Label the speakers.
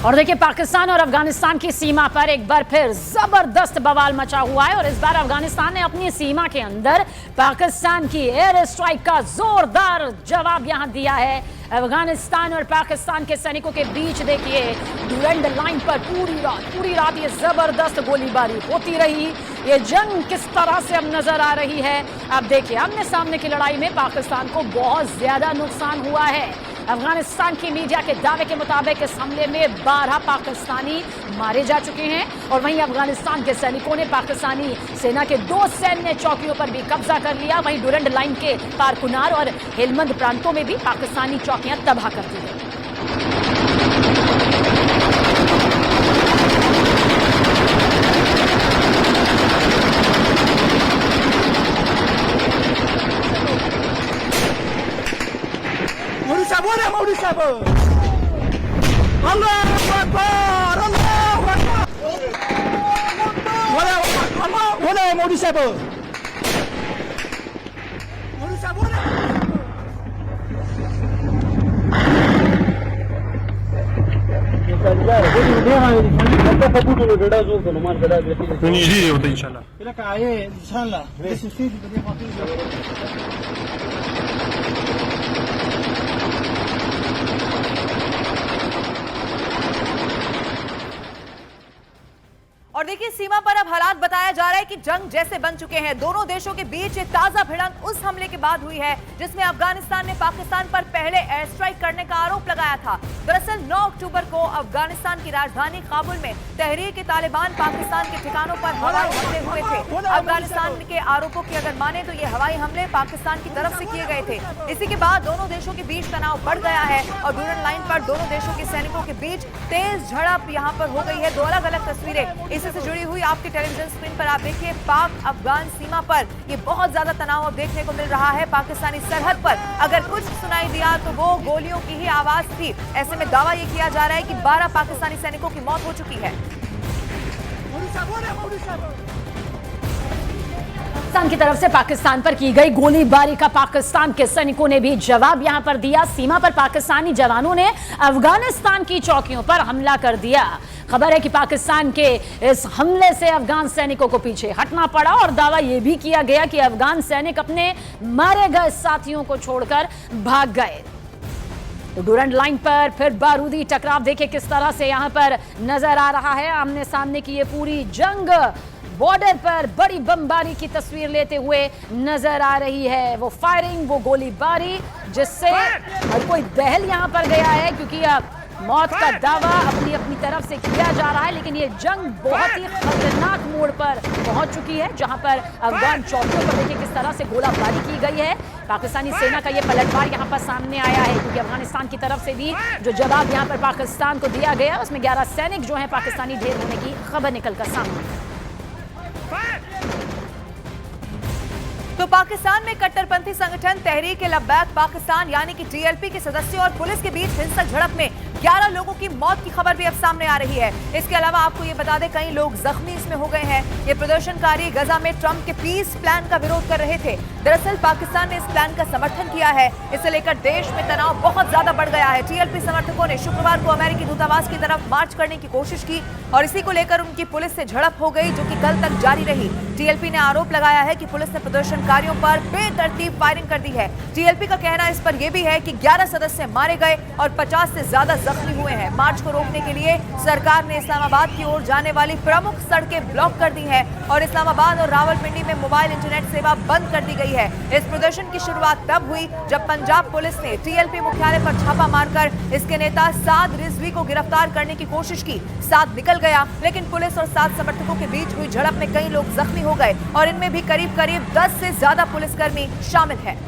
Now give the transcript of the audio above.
Speaker 1: और देखिए पाकिस्तान और अफगानिस्तान की सीमा पर एक बार फिर जबरदस्त बवाल मचा हुआ है और इस बार अफगानिस्तान ने अपनी सीमा के अंदर पाकिस्तान की एयर स्ट्राइक का जोरदार जवाब यहां दिया है। अफगानिस्तान और पाकिस्तान के सैनिकों के बीच देखिए ड्यूरेंट लाइन पर पूरी रात ये जबरदस्त गोलीबारी होती रही। ये जंग किस तरह से अब नजर आ रही है, अब देखिए आमने सामने की लड़ाई में पाकिस्तान को बहुत ज्यादा नुकसान हुआ है। अफगानिस्तान की मीडिया के दावे के मुताबिक इस हमले में 12 पाकिस्तानी मारे जा चुके हैं और वहीं अफगानिस्तान के सैनिकों ने पाकिस्तानी सेना के 2 सैन्य चौकियों पर भी कब्जा कर लिया। वहीं ड्यूरेंट लाइन के कारकुनार और हेलमंद प्रांतों में भी पाकिस्तानी चौकियां तबाह कर दी गई।
Speaker 2: और देखिए सीमा पर अब हालात बताया जा रहा है कि जंग जैसे बन चुके हैं। दोनों देशों के बीच ताजा भिड़ंत उस हमले के बाद हुई है जिसमें अफगानिस्तान ने पाकिस्तान पर पहले एयर स्ट्राइक करने का आरोप लगाया था। दरअसल 9 अक्टूबर को अफगानिस्तान की राजधानी काबुल में तहरीक तालिबान पाकिस्तान के ठिकानों पर हवाई हमले हुए थे। अफगानिस्तान के आरोपों की अगर माने तो ये हवाई हमले पाकिस्तान की तरफ से किए गए थे। इसी के बाद दोनों देशों के बीच तनाव बढ़ गया है और ड्यूरेंट लाइन पर दोनों देशों के सैनिकों के बीच तेज झड़प यहाँ पर हो गई है। 2 अलग अलग तस्वीरें इसी से जुड़ी हुई आपके टेलीविजन स्क्रीन पर आप देखिए। पाक अफगान सीमा पर ये बहुत ज्यादा तनाव अब देखने को मिल रहा है। पाकिस्तानी सरहद पर अगर कुछ सुनाई दिया तो वो गोलियों की ही आवाज थी। ऐसे में दावा ये किया जा रहा है कि 12 पाकिस्तानी सैनिकों की मौत हो चुकी है।
Speaker 1: पाकिस्तान की तरफ से पाकिस्तान पर की गई गोलीबारी का पाकिस्तान के सैनिकों ने भी जवाब यहां पर दिया। सीमा पर पाकिस्तानी जवानों ने अफगानिस्तान की चौकियों पर हमला कर दिया। खबर है कि पाकिस्तान के इस हमले से अफगान सैनिकों को पीछे हटना पड़ा और दावा यह भी किया गया कि अफगान सैनिक अपने मारे गए साथियों को छोड़कर भाग गए। तो ड्यूरेंट लाइन पर फिर बारूदी टकराव देखिए किस तरह से यहां पर नजर आ रहा है। आमने सामने की ये पूरी जंग बॉर्डर पर बड़ी बमबारी की तस्वीर लेते हुए नजर आ रही है। वो फायरिंग, वो गोलीबारी जिससे हर कोई दहल यहां पर गया है क्योंकि अब मौत का दावा अपनी अपनी तरफ से किया जा रहा है। लेकिन ये जंग बहुत ही खतरनाक मोड़ पर पहुंच चुकी है जहां पर अफगान चौकियों पर देखिए किस तरह से गोलाबारी की गई है। पाकिस्तानी सेना का ये पलटवार यहां पर सामने आया है क्योंकि अफगानिस्तान की तरफ से भी जो जवाब यहां पर पाकिस्तान को दिया गया उसमें 11 सैनिक जो है पाकिस्तानी ढेर होने की खबर निकलकर सामने आई।
Speaker 2: तो पाकिस्तान में कट्टरपंथी संगठन तहरीक लब्बैक पाकिस्तान यानी कि टीएलपी के सदस्यों और पुलिस के बीच हिंसक झड़प में 11 लोगों की मौत की खबर भी अब सामने आ रही है। इसके अलावा आपको ये बता दें कई लोग जख्मी इसमें हो गए हैं। ये प्रदर्शनकारी गजा में ट्रंप के पीस प्लान का विरोध कर रहे थे। दरअसल पाकिस्तान ने इस प्लान का समर्थन किया है। इसे लेकर देश में तनाव बहुत ज्यादा बढ़ गया है। टीएलपी समर्थकों ने शुक्रवार को अमेरिकी दूतावास की तरफ मार्च करने की कोशिश की और इसी को लेकर उनकी पुलिस से झड़प हो गई जो कि कल तक जारी रही। टीएलपी ने आरोप लगाया है कि पुलिस ने प्रदर्शनकारियों पर बेतरतीब फायरिंग कर दी है। टीएलपी का कहना इस पर यह भी है कि 11 सदस्य मारे गए और 50 से ज्यादा जख्मी हुए हैं। मार्च को रोकने के लिए सरकार ने इस्लामाबाद की ओर जाने वाली प्रमुख सड़कें ब्लॉक कर दी हैं और इस्लामाबाद और रावलपिंडी में मोबाइल इंटरनेट सेवा बंद कर दी गई है। इस प्रदर्शन की शुरुआत तब हुई जब पंजाब पुलिस ने टीएलपी मुख्यालय पर छापा मारकर इसके नेता साद रिजवी को गिरफ्तार करने की कोशिश की। साद निकल गया लेकिन पुलिस और साद समर्थकों के बीच हुई झड़प में कई लोग जख्मी हो गए और इनमें भी करीब 10 से ज्यादा पुलिसकर्मी शामिल हैं।